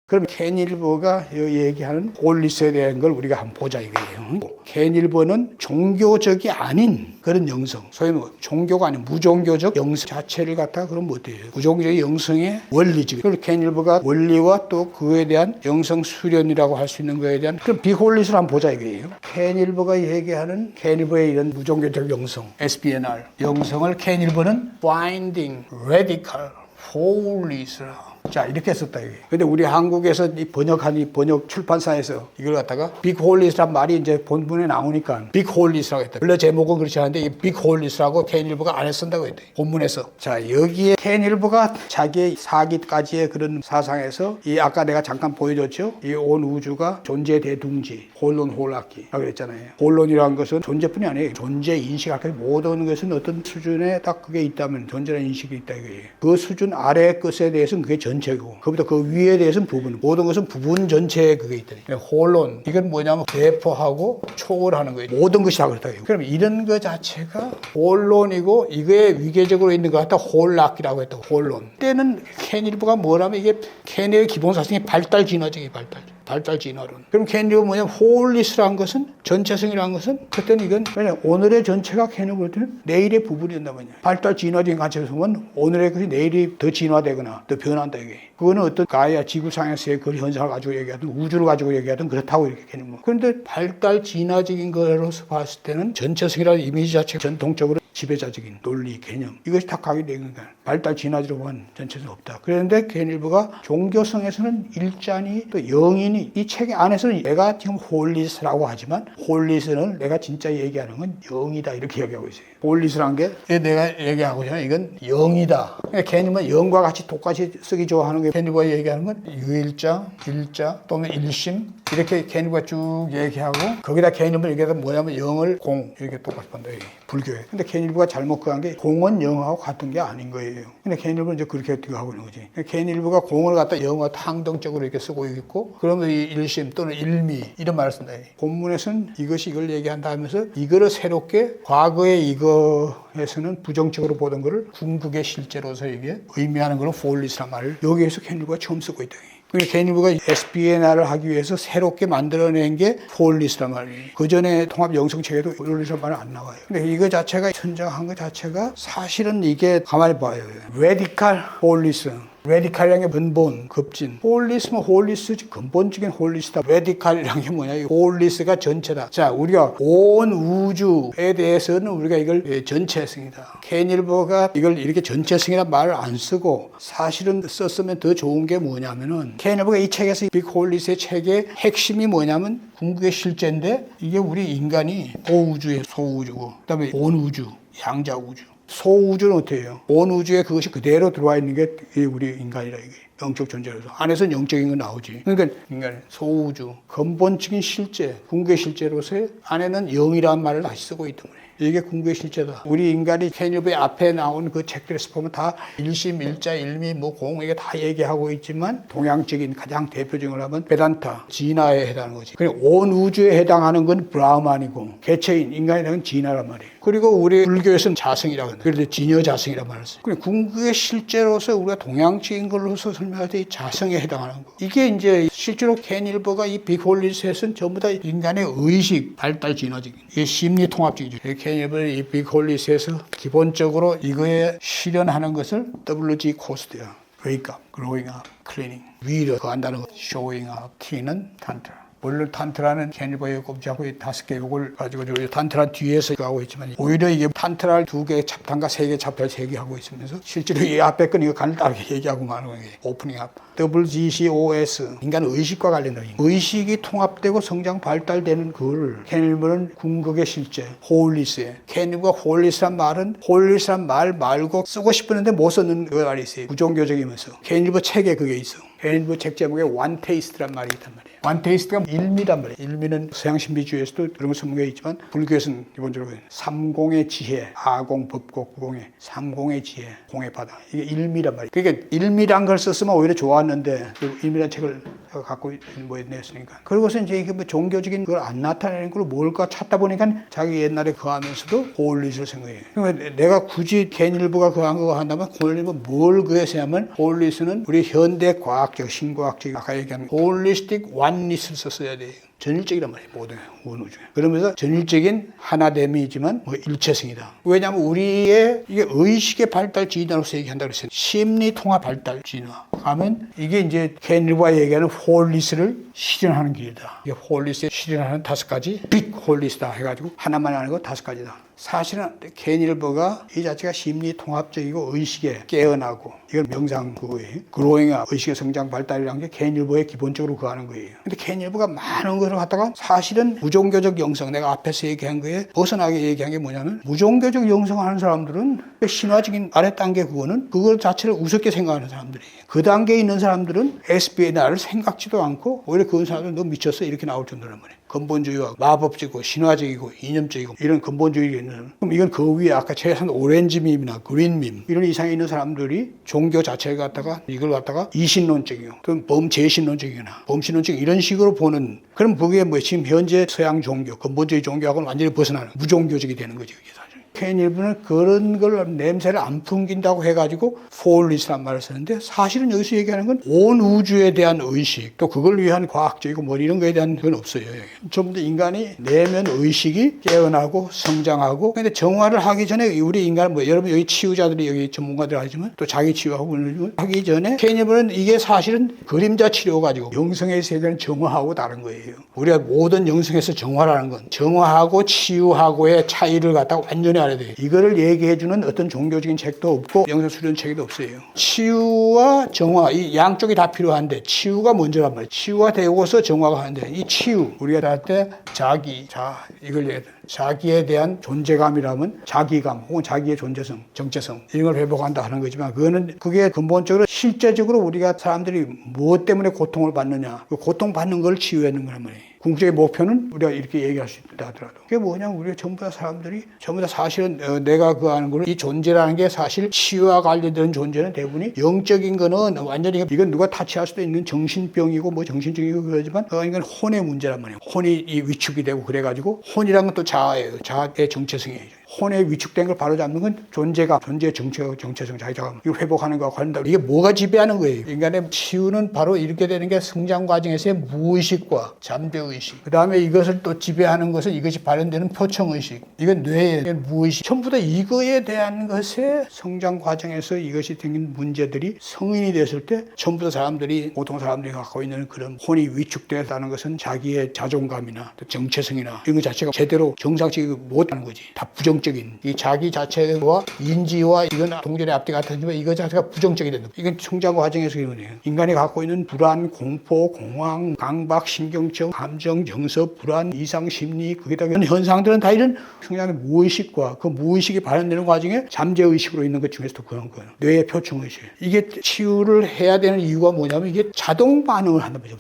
그럼 켄일버가 얘기하는 홀리스에 대한 걸 우리가 한번 보자 이거예요. 켄일버는 종교적이 아닌 그런 영성, 소위 뭐 종교가 아닌 무종교적 영성 자체를 갖다가 그럼 어때요? 무종교적 영성의 원리지. 그리고 켄일버가 원리와 또 그에 대한 영성 수련이라고 할 수 있는 거에 대한 그럼 비홀리스를 한번 보자 이거예요. 켄일버가 얘기하는 켄일버의 이런 무종교적 영성, SBNR 영성을 켄일버는 Finding Radical Holiness라. 자, 이렇게 썼다, 이게. 근데 우리 한국에서 이 번역한 이 번역 출판사에서 이걸 갖다가 빅홀리스란 말이 이제 본문에 나오니까 빅홀리스라고 했다. 원래 제목은 그렇지 않은데 이 빅홀리스라고 켄일버가 안에 쓴다고 했대. 본문에서. 자, 여기에 켄일버가 자기의 사기까지의 그런 사상에서 이 아까 내가 잠깐 보여줬죠? 이 온 우주가 존재 대둥지, 홀론 홀악기라고 그랬잖아요. 홀론이라는 것은 존재뿐이 아니에요. 존재 인식할 때 모든 것은 어떤 수준에 딱 그게 있다면 존재라는 인식이 있다 이거예요. 그 수준 아래의 것에 대해서는 그게 전체고 그보다 그 위에 대해서는 부분, 모든 것은 부분 전체에 그게 있다. 홀론 이건 뭐냐면 대포하고 초월하는 거예요. 모든 것이 다 그렇다. 그럼 이런 것 자체가 홀론이고 이거에 위계적으로 있는 것 같다. 홀락이라고 했다. 홀론. 그때는 켄일버가 뭐라면 이게 켄의 기본 사상이 발달 진화적이 발달 진화론. 그럼 켄일버가 뭐냐면 홀리스라는 것은 전체성이라는 것은 그때는 이건 왜냐 오늘의 전체가 켄일버 때는 내일의 부분이었단 말이야. 발달 진화적인 관점에서 보면 오늘의 것이 내일이 더 진화되거나 더 변한다 이게. 그거는 어떤 가야 지구상에서의 그 현상을 가지고 얘기하든 우주를 가지고 얘기하든 그렇다고 이렇게 켄일버. 그런데 발달 진화적인 거로서 봤을 때는 전체성이라는 이미지 자체가 전통적으로 지배자적인 논리, 개념 이것이 다 각인되는 거야. 발달 진화적으로 한 전체는 없다. 그런데 켄일버가 종교성에서는 일자니 또 영인이 이 책 안에서는 내가 지금 홀리스라고 하지만 홀리스는 내가 진짜 얘기하는 건 영이다 이렇게 얘기하고 있어요. 홀리스란 게 내가 얘기하고 있잖아요. 이건 영이다. 켄일버는 영과 같이 똑같이 쓰기 좋아하는 게 켄일버가 얘기하는 건 유일자, 일자 또는 일심 이렇게 켄일버가 쭉 얘기하고 거기다 켄일버 얘기하면 뭐냐면 영을 공 이렇게 똑같이 본다. 불교에. 근데 켄일버가 잘못 그한 게 공은 영하고 같은 게 아닌 거예요. 근데 켄일버는 이제 그렇게 하고 있는 거지. 켄일버가 공을 갖다 영어 항등적으로 이렇게 쓰고 있고 그러면 이 일심 또는 일미 이런 말을 쓴다. 본문에서는 이것이 이걸 얘기한다 하면서 이거를 새롭게 과거에 이거에서는 부정적으로 보던 거를 궁극의 실제로서 이게 의미하는 거는 폴리스란 말을 여기에서 켄일버가 처음 쓰고 있다. 그래서 켄일버가 SBNR을 하기 위해서 새롭게 만들어낸 게 폴리스란 말이에요. 그 전에 통합 영성책에도 폴리스란 말은 안 나와요. 근데 이거 자체가 선정한 것 자체가 사실은 이게 가만히 봐요. 레디칼 폴리스. 레디칼이라는 게 근본, 급진. 홀리스면 홀리스지 근본적인 홀리스다. 레디칼이라는 게 뭐냐? 홀리스가 전체다. 자, 우리가 온 우주에 대해서는 우리가 이걸 전체성이다. 켄일버가 이걸 이렇게 전체성이라는 말을 안 쓰고 사실은 썼으면 더 좋은 게 뭐냐면은 켄일버가 이 책에서 빅 홀리스의 책의 핵심이 뭐냐면 궁극의 실제인데 이게 우리 인간이 고우주의 소우주고 그다음에 온 우주, 양자 우주. 소우주는 어떻게 해요? 온 우주에 그것이 그대로 들어와 있는 게 우리 인간이라 이게 영적 존재로서 안에서는 영적인 건 나오지. 그러니까 인간 소우주 근본적인 실제, 궁극의 실제로서의 안에는 영이라는 말을 다시 쓰고 있던 거예요. 이게 궁극의 실제다. 우리 인간이 켄일버의 앞에 나온 그 책들에서 보면 다 일심, 일자, 일미, 뭐 공 이게 다 얘기하고 있지만 동양적인 가장 대표적인 걸 하면 베단타, 진화에 해당하는 거지. 그리고 온 우주에 해당하는 건 브라흐만이고 개체인 인간이라는 건 진화란 말이에요. 그리고 우리 불교에서는 자성이라고 합니다. 그래서 진여자성이라는 말을 써요. 그리고 궁극의 실제로서 우리가 동양적인 걸로서 설명할 때 자성에 해당하는 거. 이게 이제 실제로 켄일버가 이 빅홀리스에서는 전부 다 인간의 의식, 발달 진화적인 이게 심리 통합적이죠. 켄일버의 이 빅홀리스에서 기본적으로 이거에 실현하는 것을 WG 코스트야. Wake up, growing up, cleaning. 위로 더한다는 것. Showing up, T는 tantra. 물론 탄트라는 켄일버의 꼼지하고 5개 요걸 가지고 탄트라 뒤에서 하고 있지만 오히려 이게 탄트라를 2개 챕터인가 3개 챕터를 3개 하고 있으면서 실제로 이 앞에 건 이거 간단하게 얘기하고 마는 거예요. 오프닝 앞. WGCOS 인간 의식과 관련된 의식이 통합되고 성장 발달되는 그걸 켄일버는 궁극의 실제 홀리스에 켄일버가 홀리스란 말은 홀리스란 말 말고 쓰고 싶었는데 못 썼는 그 말이 있어요. 부정교적이면서 켄일버 책에 그게 있어. 켄일버 책 제목에 one taste란 말이 있단 말이에요. one taste가 일미란 말이에요. 일미는 서양 신비주의에서도 그런 거 설명해 있지만 불교에서는 기본적으로 삼공의 지혜, 아공, 법공, 구공의 삼공의 지혜, 공의 바다. 이게 일미란 말이에요. 그러니까 일미란 걸 썼으면 오히려 좋았는데 그 일미란 책을 갖고 있는 뭐 냈으니까. 그러고서 이제 이게 뭐 종교적인 걸 안 나타내는 걸 뭘까 찾다 보니까 자기 옛날에 그하면서도 홀리스를 생각해요. 그러니까 내가 굳이 켄일브가 그한 거 한다면 홀리스는 뭘 그랬냐면 홀리스는 우리 현대 과학적, 신과학적 아까 얘기한 홀리스틱 원리스를 썼어야 돼요. 전일적이란 말이에요. 모든 원우 중에. 그러면서 전일적인 하나됨이지만 뭐 일체성이다. 왜냐하면 우리의 이게 의식의 발달 진화로서 얘기한다고 그랬어요. 심리 통합 발달 진화. 하면 이게 이제 켄일브가 얘기하는 홀리스를 실현하는 길이다. 이게 홀리스에 실현하는 5가지 빅 홀리스다 해가지고 하나만 아니고 5가지다. 사실은 켄일브가 이 자체가 심리 통합적이고 의식에 깨어나고 이건 명상 그거예요. 그로잉아 의식의 성장 발달이라는 게 켄일브의 기본적으로 그하는 거예요. 근데 켄일브가 많은 것을 갖다가 사실은 무종교적 영성 내가 앞에서 얘기한 거에 벗어나게 얘기한 게 뭐냐면 무종교적 영성하는 사람들은 신화적인 아래 단계 그거는 그걸 자체를 우습게 생각하는 사람들이에요. 그 단계에 있는 사람들은 SBNR을 생각지도 않고 오히려 그런 사람들은 너 미쳤어 이렇게 나올 정도란 말이에요. 근본주의와 마법적이고 신화적이고 이념적이고 이런 근본주의가 있는 그럼 이건 그 위에 아까 최소한 오렌지 밈이나 그린 밈 이런 이상이 있는 사람들이 종교 자체를 갖다가 이걸 갖다가 이신론적이고 또는 범재신론적이거나 범신론적 이런 식으로 보는 그럼 그게 뭐 지금 현재 서양 종교 근본주의 종교하고는 완전히 벗어나는 무종교적이 되는 거죠. 그게 사실. 켄일브는 그런 걸 냄새를 안 풍긴다고 해가지고 폴리스란 말을 쓰는데 사실은 여기서 얘기하는 건 온 우주에 대한 의식 또 그걸 위한 과학적이고 뭐 이런 거에 대한 건 없어요. 좀 더 인간이 내면 의식이 깨어나고 성장하고 근데 정화를 하기 전에 우리 인간은 뭐 여러분 여기 치유자들이 여기 전문가들 하지만 또 자기 치유하고 하기 전에 켄일브는 이게 사실은 그림자 치료 가지고 영성의 세계는 정화하고 다른 거예요. 우리가 모든 영성에서 정화라는 건 정화하고 치유하고의 차이를 갖다가 완전히 알아야 돼요. 이거를 얘기해주는 어떤 종교적인 책도 없고 영성 수련 책도 없어요. 치유와 정화 이 양쪽이 다 필요한데 치유가 먼저란 말이에요. 치유가 되고서 정화가 하는데 이 치유 우리가 할 때 자기 이걸 얘기해요. 자기에 대한 존재감이라면 자기감 혹은 자기의 존재성, 정체성 이런 걸 회복한다 하는 거지만 그게 근본적으로 실제적으로 우리가 사람들이 무엇 때문에 고통을 받느냐 그 고통받는 걸 치유하는 거란 말이에요. 궁극적인 목표는 우리가 이렇게 얘기할 수 있다 하더라도 그게 뭐냐면 우리가 전부 다 사람들이 전부 다 사실은 내가 그 하는 거는 이 존재라는 게 사실 치유와 관련된 존재는 대부분이 영적인 거는 완전히 이건 누가 타치할 수도 있는 정신병이고 뭐 정신적이고 그러지만 이건 혼의 문제란 말이에요. 혼이 이 위축이 되고 그래가지고 혼이란 건 또 자아예요. 자아의 정체성이에요. 혼에 위축된 걸 바로잡는 건 존재감, 존재의 정체성, 자기자감 이걸 회복하는 것과 관련다. 이게 뭐가 지배하는 거예요? 인간의 치유는 바로 이렇게 되는 게 성장 과정에서의 무의식과 잠재의식. 그 다음에 이것을 또 지배하는 것은 이것이 발현되는 표청의식. 이건 뇌의 무의식. 전부 다 이거에 대한 것에 성장 과정에서 이것이 생긴 문제들이 성인이 됐을 때 전부 다 사람들이 보통 사람들이 갖고 있는 그런 혼이 위축되었다는 것은 자기의 자존감이나 정체성이나 이런 것 자체가 제대로 정상적이지 못하는 거지. 다 부정적인 이 자기 자체와 인지와 이건 동전의 앞뒤 같은지만 이거 자체가 부정적이 된다. 이건 성장 과정에서 이거네요. 인간이 갖고 있는 불안, 공포, 공황, 강박, 신경증, 감정, 정서, 불안, 이상 심리 거기다 이런 현상들은 다 이런 성장의 무의식과 그 무의식이 발현되는 과정에 잠재의식으로 있는 것 중에서도 그런 거예요. 뇌의 표층의식. 이게 치유를 해야 되는 이유가 뭐냐면 이게 자동 반응을 한단 말이죠.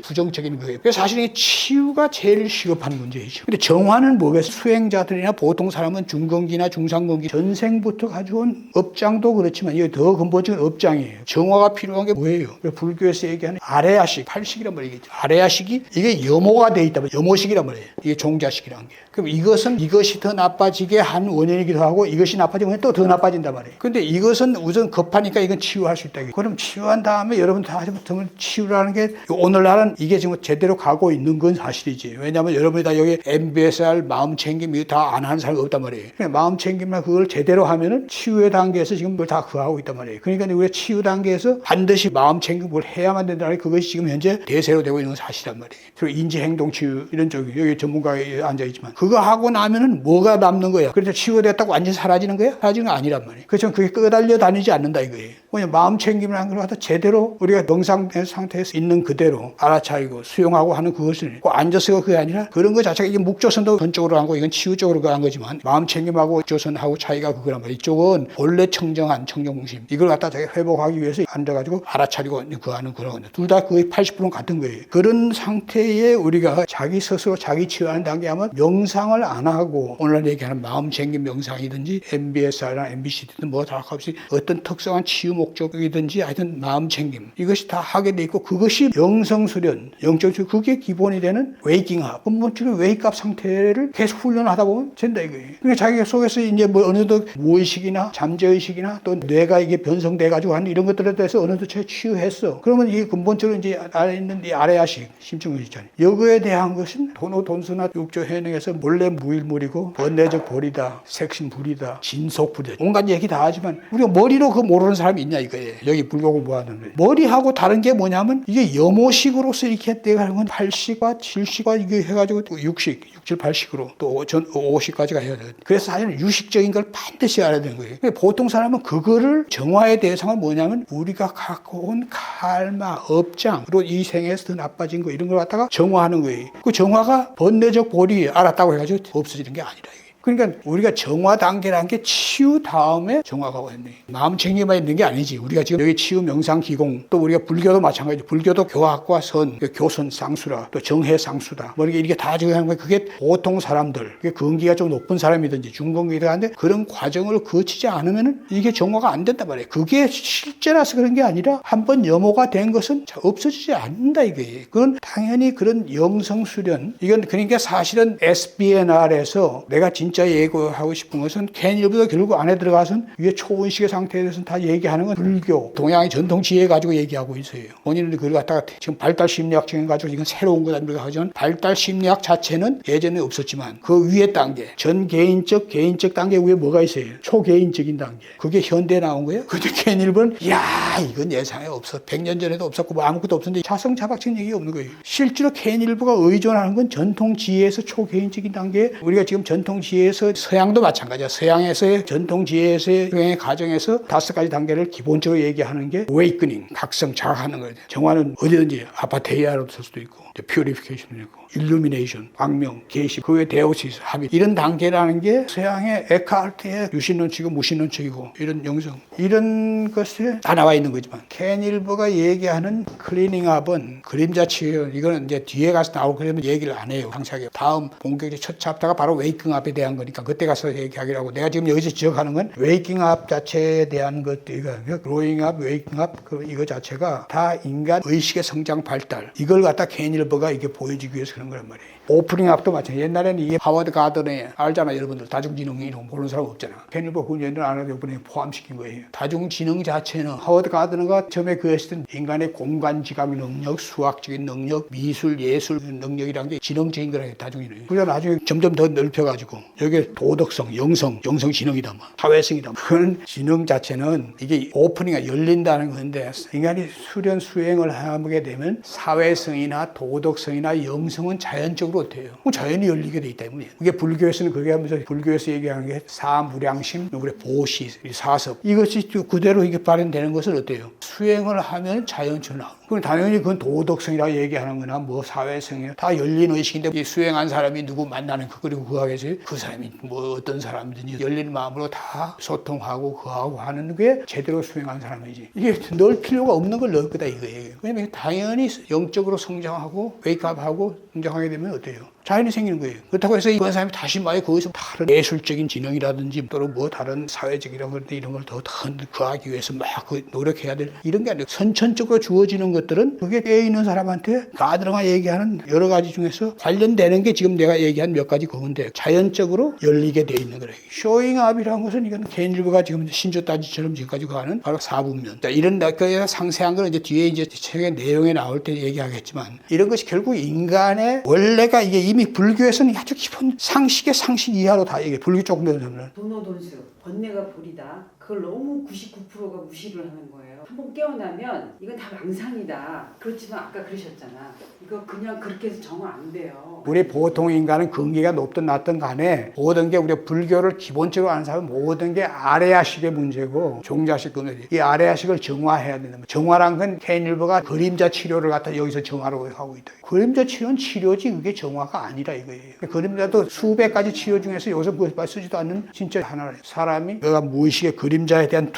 부정적인 거예요. 그래서 사실 이 치유가 제일 시급한 문제이죠. 근데 정화는 뭐겠어요? 수행자들이나 보통 사람은 중건기나 중상건기 전생부터 가져온 업장도 그렇지만 이게 더 근본적인 업장이에요. 정화가 필요한 게 뭐예요? 불교에서 얘기하는 아레야식, 8식이란 말이겠죠. 아레야식이 이게 염호가 돼 있다면 염호식이란 말이에요. 이게 종자식이란 게. 그럼 이것이 더 나빠지게 한 원인이기도 하고 이것이 나빠지면 또 더 나빠진단 말이에요. 근데 이것은 우선 급하니까 이건 치유할 수 있다. 그럼 치유한 다음에 여러분 다시부터 치유라는 게 오늘날은 이게 지금 제대로 가고 있는 건 사실이지. 왜냐하면 여러분이 다 여기 MBSR 마음 챙김 이거 다 안 하는 사람이 없단 말이에요. 마음 챙김이나 그걸 제대로 하면은 치유의 단계에서 지금 그걸 다 그하고 있단 말이에요. 그러니까 우리가 치유 단계에서 반드시 마음 챙김을 해야만 된다는 게 그것이 지금 현재 대세로 되고 있는 건 사실이란 말이에요. 그리고 인지 행동 치유 이런 쪽이 여기 전문가에 앉아 있지만 그거 하고 나면은 뭐가 남는 거야? 그래서 치유됐다고 완전히 사라지는 거야? 사라지는 건 아니란 말이에요. 그렇지만 그게 끄달려 다니지 않는다 이거예요. 뭐냐 마음 챙김이라는 걸 갖다 제대로 우리가 명상 상태에서 있는 그대로 알아차리고 수용하고 하는 그것을 꼭 앉아서가 그게 아니라 그런 거 자체가 이게 목조선도 전적으로 한 거 이건 치유 쪽으로 간 거지만 마음 챙김하고 조선하고 차이가 그거란 말이에요. 이쪽은 본래 청정한 청정중심 이걸 갖다 자기 회복하기 위해서 앉아가지고 알아차리고 그 하는 그런 건데 둘 다 거의 80%는 같은 거예요. 그런 상태에 우리가 자기 스스로 자기 치유하는 단계 하면 명상을 안 하고 오늘 얘기하는 마음 챙김 명상이든지 MBSR이나 MBC든 뭐 다 없이 어떤 특성한 치유 목적이든지 하여튼 마음 챙김 이것이 다 하게 돼 있고 그것이 영성 수련, 영적 수련 그게 기본이 되는 웨이킹업 근본적인 웨이크업 상태를 계속 훈련하다 보면 된다 이거예요. 그러니까 자기 속에서 이제 뭐 어느 정도 무의식이나 잠재의식이나 또 뇌가 이게 변성돼 가지고 하는 이런 것들에 대해서 어느 정도 치유했어. 그러면 이게 근본적으로 이제 아래 있는 이 아래아식 심층의식 있잖아요. 이거에 대한 것은 돈수나 육조 현행에서 몰래 무일물이고 번뇌적 볼이다, 색심불이다, 진속불이다 온갖 얘기 다 하지만 우리가 머리로 그거 모르는 사람이 있냐 이거예요. 여기 불교 공부하는 거예요. 머리하고 다른 게 뭐냐면 이게 염호식으로서 이렇게 내가는 건 8식과 7식과 이게 해가지고 6식 7, 8식으로 또 5식까지가 해야 돼요. 그래서 사실은 유식적인 걸 반드시 알아야 되는 거예요. 보통 사람은 그거를 정화의 대상은 뭐냐면 우리가 갖고 온 칼마, 업장, 그리고 이 생에서 더 나빠진 거 이런 걸 갖다가 정화하는 거예요. 그 정화가 번뇌적 볼이 알았다고 해가지고 없어지는 게 아니라 그러니까 우리가 정화 단계라는 게 치유 다음에 정화가 왔네. 마음 챙김만 있는 게 아니지. 우리가 지금 여기 치유 명상 기공 또 우리가 불교도 마찬가지. 불교도 교학과 선, 교선 상수라 또 정해 상수다. 뭐 이게 다 지금 하는 거예요. 그게 보통 사람들, 그게 근기가 좀 높은 사람이든지 중근기가 한데 그런 과정을 거치지 않으면은 이게 정화가 안 된단 말이에요. 그게 실제라서 그런 게 아니라 한번 염호가 된 것은 없어지지 않는다 이거예요. 그건 당연히 그런 영성 수련. 이건 그러니까 사실은 SBNR에서 내가 진짜 얘기하고 싶은 것은 개인일보다 결국 안에 들어가서는 위에 초원식의 상태에 대해서는 다 얘기하는 건 불교, 동양의 전통 지혜 가지고 얘기하고 있어요. 본인은 그걸 갖다가 지금 발달 심리학 정해 가지고 이건 새로운 거다 우리가 하지만 발달 심리학 자체는 예전에 없었지만 그 위에 단계, 전 개인적 단계 위에 뭐가 있어요? 초개인적인 단계. 그게 현대에 나온 거예요. 근데 개인일보는 야 이건 예상에 없어. 100년 전에도 없었고 뭐 아무것도 없었는데 자성자박적인 얘기가 없는 거예요. 실제로 개인일보가 의존하는 건 전통 지혜에서 초개인적인 단계. 우리가 지금 전통 지혜 에서 서양도 마찬가지야. 서양에서의 전통 지혜에서의 수행의 과정에서 5가지 단계를 기본적으로 얘기하는 게 awakening, 각성, 자각하는 거예요. 정화는 어디든지 아파테이아로 쓸 수도 있고 purification도 있고 illumination, 광명, 계시, 그 외에 데오시스, 합의 이런 단계라는 게 서양의 에카르트의 유신론칙이고 무신론칙이고 이런 영성 이런 것에 다 나와 있는 거지만 켄일버가 얘기하는 클리닝업은 그림자 치유 이거는 이제 뒤에 가서 나오고 그러면 얘기를 안 해요. 상세하게 다음 본격적 첫 챕터가 바로 웨이킹업에 대한 거니까 그때 가서 얘기하기로 하고 내가 지금 여기서 지적하는 건 웨이킹업 자체에 대한 것들이가 그로잉업, 웨이킹업 이거 자체가 다 인간 의식의 성장 발달 이걸 갖다 켄일버가 이게 보여주기 위해서 그런 거란 말이에요. 오프닝업도 마찬가지예요. 옛날에는 이게 하워드 가든에 알잖아 여러분들 다중지능 이런 모르는 사람 없잖아. 켄일버 군인들 안 하는 이번에 포함시킨 거예요. 다중지능 자체는 하워드 가든가 처음에 그 했을 때 인간의 공간지각 능력, 수학적인 능력, 미술, 예술 능력이라는 게 지능적인 거라요. 다중지능. 그래서 나중에 점점 더 넓혀가지고 여기에 도덕성, 영성 지능이다 뭐. 사회성이다 뭐. 그런 지능 자체는 이게 오프닝이 열린다는 건데 인간이 수련 수행을 하게 되면 사회성이나 도덕성이나 영성은 자연적으로 돼요. 자연히 열리게 돼 있다 때문에 이게 불교에서는 그게 하면서 불교에서 얘기하는 게 사무량심, 우리 보시, 사섭 이것이 그대로 이게 발현되는 것은 어때요? 수행을 하면 자연처럼 나오는. 그럼 당연히 그건 도덕성이라고 얘기하는 거나 뭐 사회성이나 다 열린 의식인데 이 수행한 사람이 누구 만나는 거 그리고 그하겠어요? 그 사람이 뭐 어떤 사람든지 열린 마음으로 다 소통하고 그하고 하는 게 제대로 수행한 사람이지. 이게 넣을 필요가 없는 걸 넣을 거다 이거예요. 왜냐면 당연히 영적으로 성장하고 웨이크업하고 성장하게 되면 어때요? 자연이 생기는 거예요. 그렇다고 해서 이런 사람이 다시 거기서 다른 예술적인 지능이라든지 또는 뭐 다른 사회적이라는 걸 이런 걸 더 구하기 위해서 막 노력해야 될 이런 게 아니라 선천적으로 주어지는 것들은 그게 깨어 있는 사람한테 가드랑아 얘기하는 여러 가지 중에서 관련되는 게 지금 내가 얘기한 몇 가지 그건데 자연적으로 열리게 돼 있는 거예요. 쇼잉업이라는 것은 이건 개인일보가 지금 신조 따지처럼 지금까지 가는 바로 사분면. 이런 거에 상세한 건 이제 뒤에 이제 책의 내용에 나올 때 얘기하겠지만 이런 것이 결국 인간의 원래가 이게 이미 불교에서는 아주 기본 상식의 상식 이하로 다 얘기해. 불교 조금 되면 도노돈수, 번뇌가 불이다. 그걸 너무 99%가 무시를 하는 거예요. 한번 깨어나면 이건 다 망상이다. 그렇지만 아까 그러셨잖아. 이거 그냥 그렇게 해서 정화 안 돼요. 우리 보통 인간은 근기가 높든 낮든 간에 모든 게 우리 불교를 기본적으로 아는 사람은 모든 게 아래아식의 문제고 종자식 문제지. 이 아래아식을 정화해야 된다. 정화란 건 켄일버가 그림자 치료를 갖다 여기서 정화로 하고 있다. 그림자 치료는 치료지 그게 정화가 아니라 이거예요. 그림자도 수백 가지 치료 중에서 여기서 쓰지도 않는 진짜 하나예요. 살아 사람이 내가 무의식의 그림자에 대한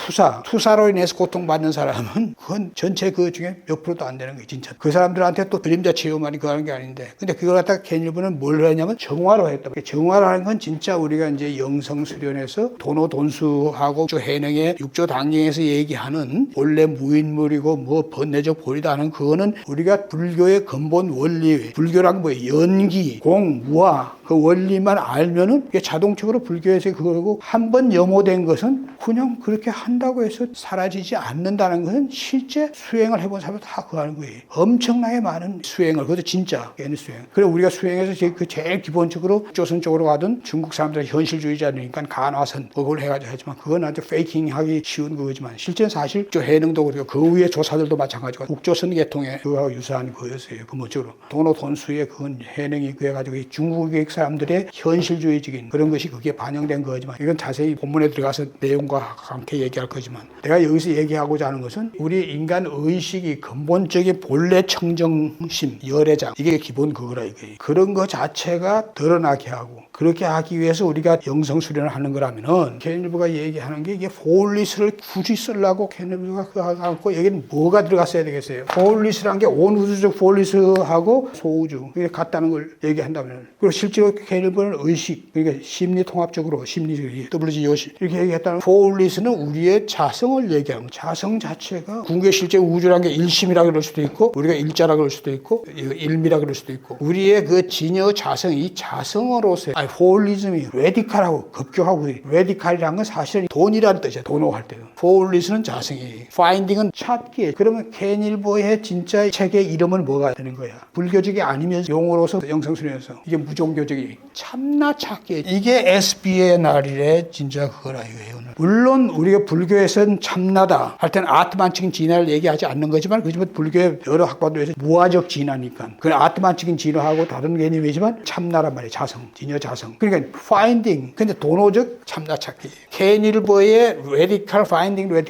투사로 인해서 고통받는 사람은 그건 전체 그 중에 몇 프로도 안 되는 거예요. 진짜 그 사람들한테 또 그림자 체험만이 그거 하는 게 아닌데, 근데 그걸 갖다가 캔일부는 뭘 했냐면 정화로 했다. 정화라는 건 진짜 우리가 이제 영성 수련에서 돈호돈수하고 해능의 육조 당경에서 얘기하는 원래 무인물이고 뭐 번뇌적 본이다 하는 그거는 우리가 불교의 근본 원리, 불교란 뭐예요? 연기, 공, 무아 그 원리만 알면은 이게 자동적으로 불교에서 그거고, 한번 염호된 것은 그냥 그렇게 한다고 해서 사라지지 않는다는 것은 실제 수행을 해본 사람은 다 그거 하는 거예요. 엄청나게 많은 수행을, 그것도 진짜 깨는 수행. 그래 우리가 수행해서 제일 기본적으로 조선 쪽으로 가든 중국 사람들은 현실주의자니까 간화선 그걸 해가지고 하지만 그건 아주 페이킹하기 쉬운 거지만 실제는 사실 저 해능도 그리고 그 위에 조사들도 마찬가지고 북조선 계통의 그거하고 유사한 거였어요. 근본적으로 돈호돈수의 그건 해능이 그래가지고 중국의 사람들의 현실주의적인 그런 것이 그게 반영된 거지만 이건 자세히 본문에 들어가서 내용과 함께 얘기할 거지만 내가 여기서 얘기하고자 하는 것은 우리 인간 의식이 근본적인 본래 청정심, 열애장 이게 기본 그거라 이거예요. 그런 거 자체가 드러나게 하고 그렇게 하기 위해서 우리가 영성 수련을 하는 거라면은 캔일부가 얘기하는 게 이게 폴리스를 굳이 쓰려고 캔일부가 그거 하고 여기는 뭐가 들어갔어야 되겠어요? 폴리스란 게 온 우주적 폴리스하고 소우주 이게 같다는 걸 얘기한다면, 그리고 실제로 캔일부는 의식 그러니까 심리 통합적으로 심리적으로 WGOC 이렇게 얘기했다는 폴리스는 우리의 자성을 얘기하는 거예요. 자성 자체가 궁극의 실제 우주란 게 일심이라 그럴 수도 있고 우리가 일자라 그럴 수도 있고 일미라 그럴 수도 있고 우리의 그 진여 자성 이 자성으로서 폴리즘이 레디칼하고 급격하고 레디칼이라는 건 사실은 돈이라는 뜻이야. 돈호할 때는 폴리스는 자성이 파인딩은 찾기. 그러면 캔일보의 진짜 책의 이름은 뭐가 되는 거야? 불교적이 아니면 용어로서 영성수련에서 이게 무종교적이 참나 찾기. 이게 SB의 날이래 진짜 그거라 이거예요. 물론 우리가 불교에서는 참나다 할 때는 아트만적인 진화를 얘기하지 않는 거지만 그렇지만 불교의 여러 학파들에서 무아적 진화니까 그 아트만적인 진화하고 다른 개념이지만 참나란 말이에요. 자성, 진여 자성. 그러니까 finding 근데 돈호적 참나 찾기. 캔일보의 radical finding을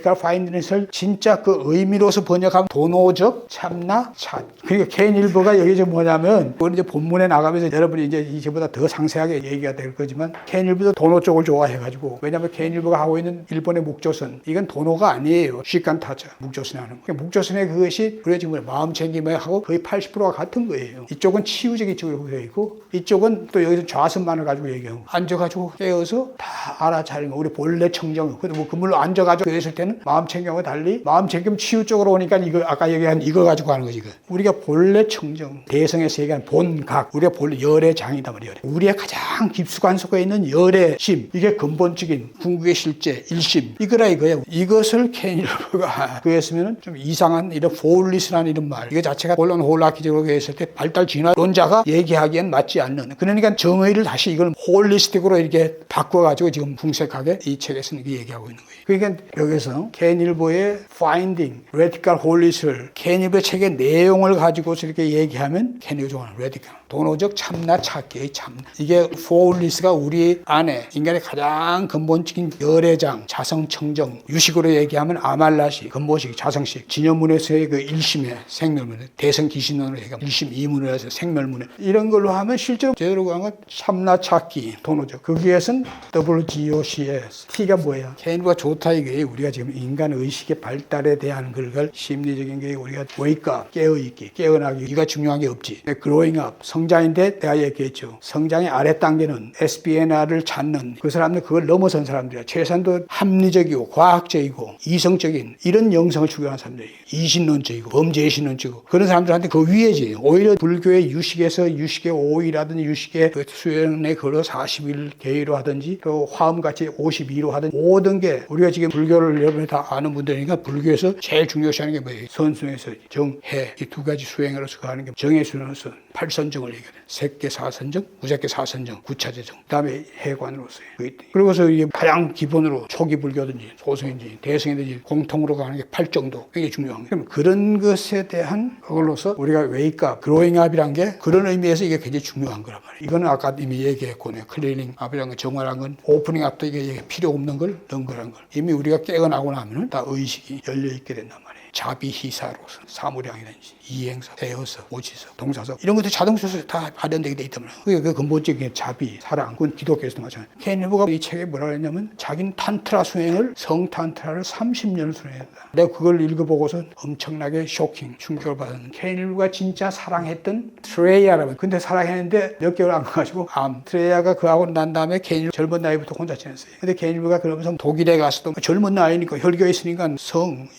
진짜 그 의미로서 번역하면 돈호적 참나 찾기. 그러니까 캔일보가 여기 뭐냐면 그건 이제 본문에 나가면서 여러분이 이제 이제보다 더 상세하게 얘기가 될 거지만 캔일보도 돈호 쪽을 좋아해가지고 왜냐하면 캔일보가 하고 있는 일본의 묵조선 이건 돈호가 아니에요. 시간타자 묵조선에 하는 거. 묵조선의 그것이 우리가 지금 마음 챙김하고 거의 80%가 같은 거예요. 이쪽은 치유적인 쪽으로 되어 있고 이쪽은 또 여기서 좌선만을 가지고 얘기하고 앉아가지고 깨어서 다 알아차리는 거. 우리 본래 청정. 근데 뭐 그물로 앉아가지고 그랬을 때는 마음 챙김하고 달리 마음 챙김 치유 쪽으로 오니까 이거 아까 얘기한 이거 가지고 하는 거지. 우리가 본래 청정 대성에서 얘기한 본각 우리가 본래 열의 장이다 말이에요. 우리의 가장 깊숙한 속에 있는 열의 심 이게 근본적인 궁극의 실제 일심 이거라 이거예요. 이것을 캔일부가 그랬으면 좀 이상한 이런 폴리스라는 이런 말 이거 자체가 본론 홀라키적으로 했을 때 발달 진화론자가 얘기하기엔 맞지 않는 그러니까 정의를 다시 이걸 홀리스틱으로 이렇게 바꿔가지고 지금 궁색하게 이 책에서는 이렇게 얘기하고 있는 거예요. 그러니까 여기서 캔일보의 Finding Radical Holis를 캔일보의 책의 내용을 가지고서 이렇게 얘기하면 캔일보 좋아하는 Radical 돈호적 참나 찾기의 참나 이게 폴리스가 우리 안에 인간의 가장 근본적인 열애장 자성청정 유식으로 얘기하면 아말라식 근본식 자성식 진여문에서의 그 일심의 생멸문에 대성기신론으로 얘기하면 일심 이문을 해서 생멸문에 이런 걸로 하면 실제로 제대로 가는 건 참나 찾기 돈호적 거기에선 WGOCS T가 뭐야? 캔일보가 좋다 이게 우리가 지금 인간 의식의 발달에 대한 걸 심리적인 게 우리가 wake up 깨어있기 깨어나기 이가 중요한 게 없지. growing up 성장인데 내가 얘기했죠. 성장의 아래 단계는 SBNR을 찾는 그 사람들 그걸 넘어선 사람들이야. 최소한도 합리적이고 과학적이고 이성적인 이런 영성을 추구하는 사람들이에요. 이신론적이고 범죄신론적이고 그런 사람들한테 그 위에지. 오히려 불교의 유식에서 유식의 5위라든지 유식의 그 수행에 걸어 40일 계의로 하든지 또 화음같이 52로 하든지 모든 게 우리가 지금 불교를 여러분이 다 아는 분들이니까 불교에서 제일 중요시하는 게 뭐예요? 선수에서 정해 이 두 가지 수행으로서 하는 게 정해 수행으로서 8선정을 얘기해요. 색계 4선정, 무색계 4선정, 구차제정, 그 다음에 해관으로서요. 그리고서 이게 가장 기본으로 초기 불교든지 소승인지 대승이든지 공통으로 가는 게 8정도. 이게 중요한 거예요. 그럼 그런 것에 대한 그걸로서 우리가 웨이크업, 그로잉업이란 게 그런 의미에서 이게 굉장히 중요한 거란 말이에요. 이거는 아까 이미 얘기했고, 클리닝업이란 건 정화란 건 오프닝업도 이게 필요 없는 걸 넣은 거란 걸. 이미 우리가 깨어나고 나면은 다 의식이 열려있게 된단 말이에요. 자비희사로서 사무량이든지 이행사, 대여서, 오지서, 동사서 이런 것들 자동차에서 다 발현되게 돼 있단 말이에요. 그게 그 근본적인 자비, 사랑, 그건 기독교에서도 마찬가지예요. 케인 힐버가 이 책에 뭐라 그랬냐면 자기는 탄트라 수행을 성탄트라를 30년을 수행했다. 내가 그걸 읽어보고서 엄청나게 쇼킹, 충격을 받은 케인 힐버가 진짜 사랑했던 트레이아라고. 근데 사랑했는데 몇 개월 안 가가지고 트레이아가 그하고 난 다음에 케인 힐버 젊은 나이부터 혼자 지냈어요. 근데 케인 힐버가 그러면서 독일에 가서도 젊은 나이니까 혈교에 있으니까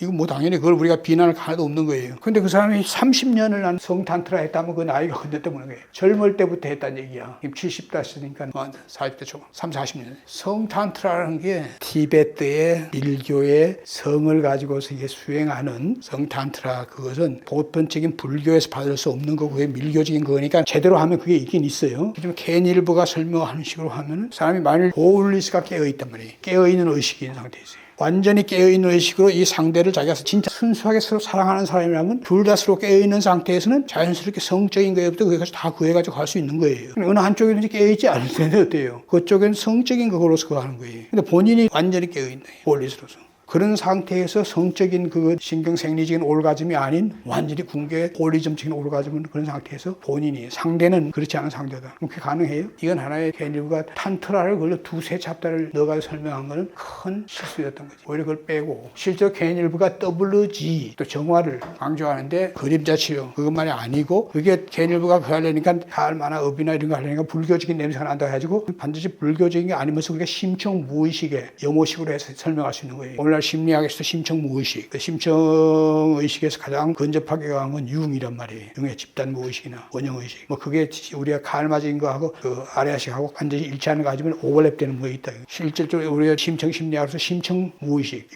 이거 뭐 당연히 그걸 우리가 비난할 하나도 없는 거예요. 근데 그 사람이 30년을 난 성탄트라 했다면 그 나이가 언제 때문에 거예요. 젊을 때부터 했다는 얘기야. 70다 했으니까 40대 초반, 40년. 성탄트라라는 게 티베트의 밀교의 성을 가지고서 이게 수행하는 성탄트라, 그것은 보편적인 불교에서 받을 수 없는 거고 그게 밀교적인 거니까 제대로 하면 그게 있긴 있어요. 하지만 케인 힐버가 설명하는 식으로 하면 사람이 만일 호울리스가 깨어있단 말이에요. 깨어있는 의식이 있는 상태에 있어요. 완전히 깨어있는 의식으로 이 상대를 자기가 진짜 순수하게 서로 사랑하는 사람이라면 둘 다 서로 깨어있는 상태에서는 자연스럽게 성적인 거에부터 거기까지 다 구해가지고 갈 수 있는 거예요. 어느 한쪽이든지 깨어있지 않을 텐데 어때요? 그쪽엔 성적인 그거로서 그거 하는 거예요. 근데 본인이 완전히 깨어있는 홀리스로서. 그런 상태에서 성적인 그 신경생리적인 올가즘이 아닌 완전히 궁계 홀리즘적인 올가즘은 그런 상태에서 본인이, 상대는 그렇지 않은 상대다. 그게 가능해요? 이건 하나의 케인 힐버가 탄트라를 걸려 두세 챕터를 넣어가지고 설명한 거는 큰 실수였던 거지. 오히려 그걸 빼고 실제로 케인 힐버가 WG 또 정화를 강조하는데 그림자 치료 그것만이 아니고 그게 케인 힐버가 그거 하려니까 가을마나 업이나 이런 거 하려니까 불교적인 냄새가 난다 해가지고 반드시 불교적인 게 아니면서 그게 심청 무의식의 영어식으로 해서 설명할 수 있는 거예요. 오늘날 심리학에서 심청 무의식, 심청 의식에서 가장 근접하게 강한 건 융이란 말이에요. 융의 집단 무의식이나 원형 의식. 뭐 그게 우리가 카르마적인 거하고 그 아레아식하고 완전히 일치하는 거 하지만 오버랩되는 거 있다. 실질적으로 우리가 심청 심리학에서 심청 무의식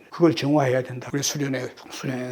그걸 정화해야 된다. 우리 수련에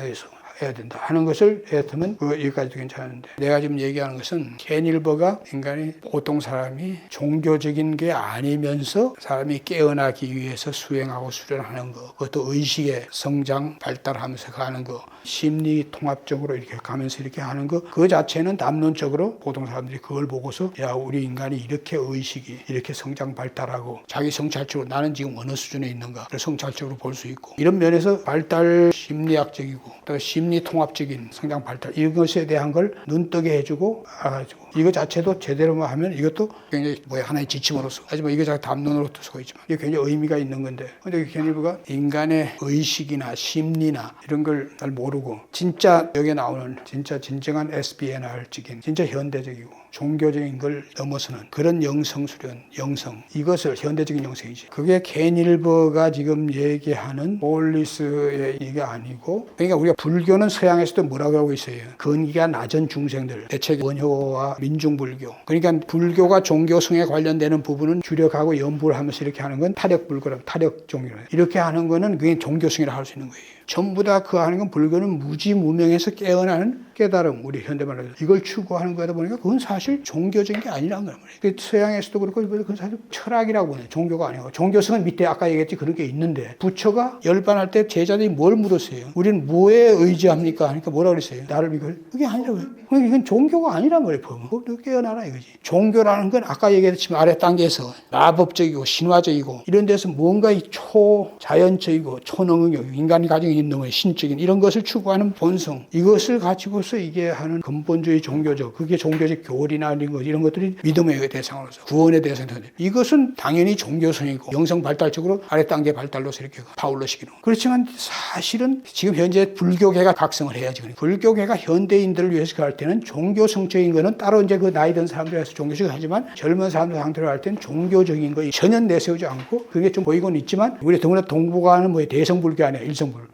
의해서 해야 된다 하는 것을 했으면 여기까지도 괜찮은데, 내가 지금 얘기하는 것은 케인 힐버가 인간이 보통 사람이 종교적인 게 아니면서 사람이 깨어나기 위해서 수행하고 수련하는 거, 그것도 의식의 성장 발달하면서 가는 거, 심리 통합적으로 이렇게 가면서 이렇게 하는 거, 그 자체는 담론적으로 보통 사람들이 그걸 보고서 야, 우리 인간이 이렇게 의식이 이렇게 성장 발달하고 자기 성찰적으로 나는 지금 어느 수준에 있는가 성찰적으로 볼 수 있고, 이런 면에서 발달 심리학적이고 또 심리 통합적인 성장 발달 이것에 대한 걸 눈뜨게 해주고 알아주고, 이거 자체도 제대로 하면 이것도 굉장히 하나의 지침으로서, 하지만 이거 자체 담론으로도 쓰고 있지만 이게 굉장히 의미가 있는 건데, 근데 케인 힐버가 인간의 의식이나 심리나 이런 걸 잘 모르고 진짜 여기에 나오는 진짜 진정한 SBNR적인 진짜 현대적이고 종교적인 걸 넘어서는 그런 영성수련, 영성, 이것을 현대적인 영성이지. 그게 케인 힐버가 지금 얘기하는 홀리스의 이게 아니고, 그러니까 우리가 불교는 서양에서도 뭐라고 하고 있어요. 근기가 낮은 중생들, 대체 원효와 민중불교. 그러니까 불교가 종교성에 관련되는 부분은 주력하고 연부를 하면서 이렇게 하는 건 타력불교라, 타력종교라. 이렇게 하는 거는 그게 종교성이라 할 수 있는 거예요. 전부 다 그 하는 건 불교는 무지무명에서 깨어나는 깨달음, 우리 현대말로 이걸 추구하는 거다 보니까 그건 사실 종교적인 게 아니라는 거란 말이에요. 서양에서도 그렇고 그건 사실 철학이라고 보네요. 종교가 아니고. 종교성은 밑에 아까 얘기했지 그런 게 있는데, 부처가 열반할 때 제자들이 뭘 물었어요? 우리는 뭐에 의지합니까? 하니까 뭐라 그랬어요? 나를 이걸? 그게 아니라고요. 이건 종교가 아니란 말이에요. 그거 깨어나라 이거지. 종교라는 건 아까 얘기했지만 아래 단계에서 마법적이고 신화적이고 이런 데서 뭔가 이 초자연적이고 초능력, 인간이 가지고 있는 신적인 이런 것을 추구하는 본성, 이것을 가지고서 이게 하는 근본주의 종교적, 그게 종교적 교리나 이런 것들이 믿음의 대상으로서 구원의 대상이 돼. 이것은 당연히 종교성이고 영성 발달적으로 아래 단계 발달로서 이렇게 파울러시키는. 그렇지만 사실은 지금 현재 불교계가 각성을 해야지. 불교계가 현대인들을 위해서 갈 때는 종교성적인 거는 따로 이제 그 나이 든 사람들에 서 종교적이고 하지만 젊은 사람들 상대로 할 때는 종교적인 거 전혀 내세우지 않고 그게 좀 보이고는 있지만, 우리 더구나 동북아는 뭐 대성불교 아니야,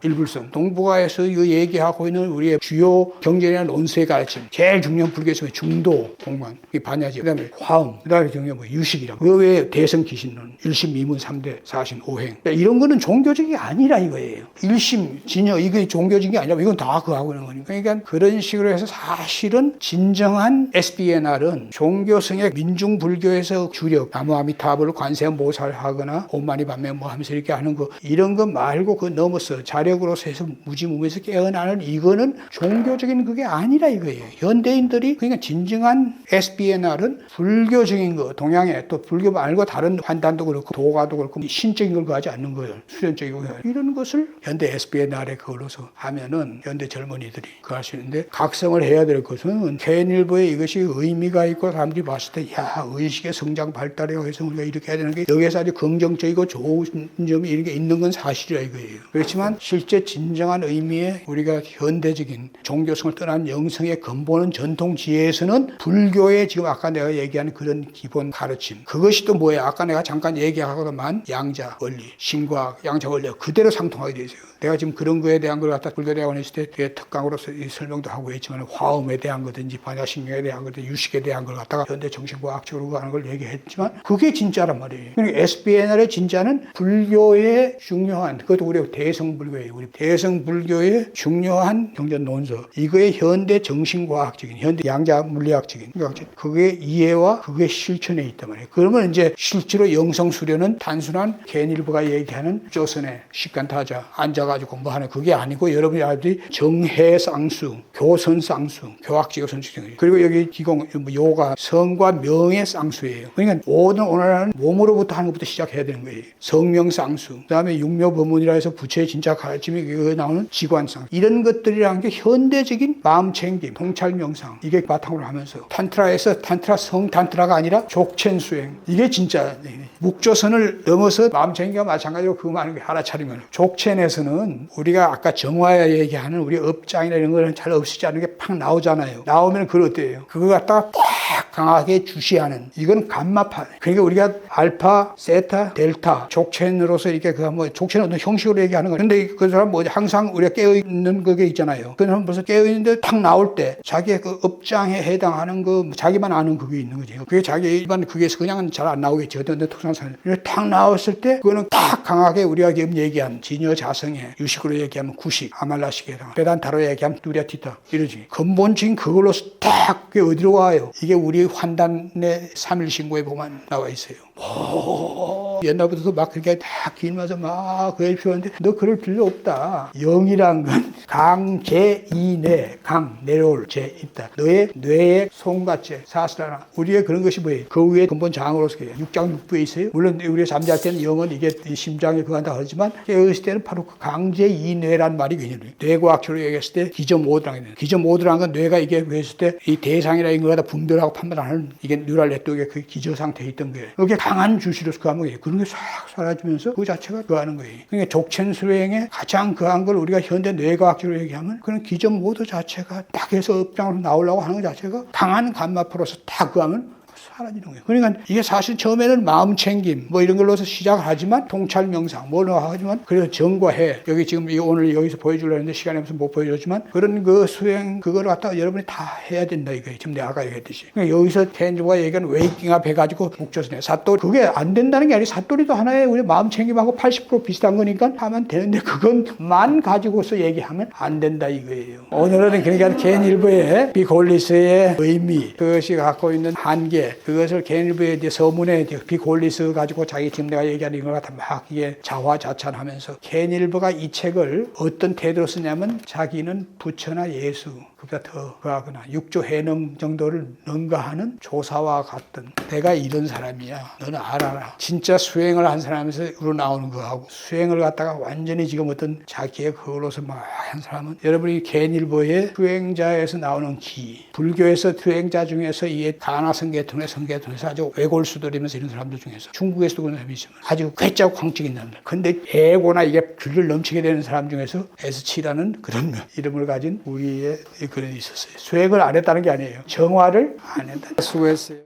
일불성. 동북아에서 이 얘기하고 있는 우리의 주요 경전이나 논술의 가르침, 제일 중요한 불교에서 중도, 공관, 반야지, 그 다음에 화음, 그 다음에 중요한 유식이라고. 그 외에 대성 기신론, 일심, 미문, 삼대, 사신, 오행. 이런 거는 종교적이 아니라 이거예요. 일심, 진여, 이게 종교적인 게 아니라 이건 다 그하고 있는 거니까. 그러니까 그런 식으로 해서 사실은 진정한 SBNR은 종교성의 민중 불교에서 주력, 나무 아미타불을 관세음보살하거나 옴마니 밤에 뭐 하면서 이렇게 하는 거, 이런 거 말고 그 넘어서 자력으로서 해서 무지무면서 깨어나는, 이거는 종교적인 그게 아니라 이거예요. 현대인들이 그러니까 진정한 SBNR은 불교적인 거, 동양의 또 불교 말고 다른 환단도 그렇고 도가도 그렇고 신적인 걸 구하지 않는 거예요. 수련적인 거 이런 것을 현대 SBNR에 걸어서 하면은 현대 젊은이들이 그 할 수 있는데 각성을 해야 될 것은 개인일보에 이것이 의미가 있고 사람들이 봤을 때 야 의식의 성장 발달에 의해서 우리가 이렇게 해야 되는 게 여기에서 아주 긍정적이고 좋은 점이 이런 게 있는 건 사실이라 이거예요. 그렇지만 실제 진정한 의미의 우리가 현대적인 종교성을 떠난 영성의 근본은 전통 지혜에서는 불교의 지금 아까 내가 얘기한 그런 기본 가르침 그것이 또 뭐예요? 아까 내가 잠깐 얘기하고만 양자 원리, 신과학, 양자 원리가 그대로 상통하게 돼 있어요. 내가 지금 그런 거에 대한 걸 갖다 불교대학원에 있을 때 특강으로서 설명도 하고 있지만 화음에 대한 거든지 반야신경에 대한 거든지 유식에 대한 걸 갖다가 현대 정신과학적으로 하는 걸 얘기했지만 그게 진짜란 말이에요. 그러니까 SBNR의 진짜는 불교의 중요한 그것도 우리 대성불교예요. 우리 대성불교의 중요한 경전 논서 이거의 현대 정신과학적인 현대 양자 물리학적인 그게 이해와 그게 실천에 있단 말이에요. 그러면 이제 실제로 영성 수련은 단순한 개인일보가 얘기하는 조선의 식간타자 앉아가지고 공부하는 그게 아니고 여러분이 알듯이 정해쌍수, 교선쌍수, 교학지교 선수증 그리고 여기 기공 요가 성과 명의 쌍수예요. 그러니까 모든 오늘은 몸으로부터 하는 것부터 시작해야 되는 거예요. 성명쌍수, 그다음에 육묘법문이라 해서 부처의 진짜 가르침이 나오는 지관쌍 이런 것들이라는 게 현대적인 마음챙김, 통찰명상 이게 바탕으로 하면서 탄트라에서 탄트라 성탄트라가 아니라 족첸수행 이게 진짜 묵조선을 넘어서 마음챙김과 마찬가지로 그거 많은 게 알아차리면 족첸에서는 우리가 아까 정화야 얘기하는 우리 업장이나 이런 거는 잘 없으지 않은 게 팍 나오잖아요. 나오면 그걸 어때요? 그거 갖다가 팍 강하게 주시하는 이건 감마파. 그러니까 우리가 알파, 세타, 델타 족첸으로서 이렇게 족첸은 어떤 형식으로 얘기하는 거예요. 근데 그 사람 항상 우리가 깨어있는 그게 있잖아요. 그 사람 벌써 깨어있는데 탁 나올 때 자기의 그 업장에 해당하는 거 자기만 아는 그게 있는 거죠. 그게 자기 일반 그게서 그냥은 잘 안 나오겠죠. 어떤 특성상 탁 나왔을 때 그거는 탁 강하게 우리가 지금 얘기한 진여 자성의 유식으로 얘기하면 구식, 아말라식에 해당하는 베단타로 얘기하면 뚜랴티타 이러지. 근본적인 그걸로서 딱 그게 어디로 와요? 이게 우리 환단의 3일 신고에 보면 나와 있어요. 옛날부터도 막 그렇게 다 길면서 막 그걸 표현하는데 너 그럴 필요 없다. 영이란 건 강제이내 강 내려올 제 있다. 너의 뇌의 송가체 사스라나 우리의 그런 것이 뭐예요? 그 위에 근본 장으로서 육장 육부에 있어요. 물론 우리가 잠잘 때는 영은 이게 심장에 그거 한다 하지만 깨어있을 때는 바로 그 강제이뇌란 말이 굉장히 뇌과학적으로 얘기했을 때 기저모드라는 게 기저모드라는 건 뇌가 이게 했을 때 이 대상이나 이런 거다 분별하고 판단하는 이게 뉴럴 네트워크의 그 기저 상태에 있던 거예요. 이게 강한 주시로서 그 하면 그런 게 싹 사라지면서 그 자체가 그 하는 거예요. 그러니까 족첸 수행의 가장 그한 걸 우리가 현대 뇌과학적으로 얘기하면 그런 기전 모드 자체가 딱 해서 업장으로 나오려고 하는 것 자체가 강한 감마표로서 딱 그 하면 사라지는 거예요. 그러니까 이게 사실 처음에는 마음 챙김 뭐 이런 걸로서 시작을 하지만 통찰 명상 뭐로 하지만 그래서 정과해 여기 지금 오늘 여기서 보여주려고 했는데 시간이 없어서 못 보여줬지만 그런 그 수행 그거를 갖다가 여러분이 다 해야 된다 이거예요. 지금 내가 아까 얘기했듯이. 그러니까 여기서 텐주가 얘기한 웨이킹업 해가지고 묵조선에 사토리 그게 안 된다는 게 아니라 사토리도 하나의 우리 마음 챙김하고 80% 비슷한 거니까 하면 되는데 그것만 가지고서 얘기하면 안 된다 이거예요. 오늘은 그러니까 개인일보의 비골리스의 의미 그것이 갖고 있는 한계 그것을 개인일보의 서문에 비골리스 가지고 자기 지금 내가 얘기하는 것 같아 막 이게 자화자찬하면서 개인일보가 이 책을 어떤 태도로 쓰냐면 자기는 부처나 예수 그보다 더 그하거나 육조 해능 정도를 능가하는 조사와 같은 내가 이런 사람이야 너는 알아라 진짜 수행을 한 사람에서 우러나오는 거하고 수행을 갖다가 완전히 지금 어떤 자기의 그걸로서 막 한 사람은 여러분이 개인일보의 수행자에서 나오는 기 불교에서 수행자 중에서 이 가나성계통의 성계통에서 아주 외골수들이면서 이런 사람들 중에서 중국에서도 그런 사람이 있으면 아주 괴짜고 광적 있는 사람들 근데 애고나 이게 줄을 넘치게 되는 사람 중에서 에스치라는 그런 이름을 가진 우리의 그런 있었어요. 수행을 안 했다는 게 아니에요. 정화를 안 했다. 수고했어요.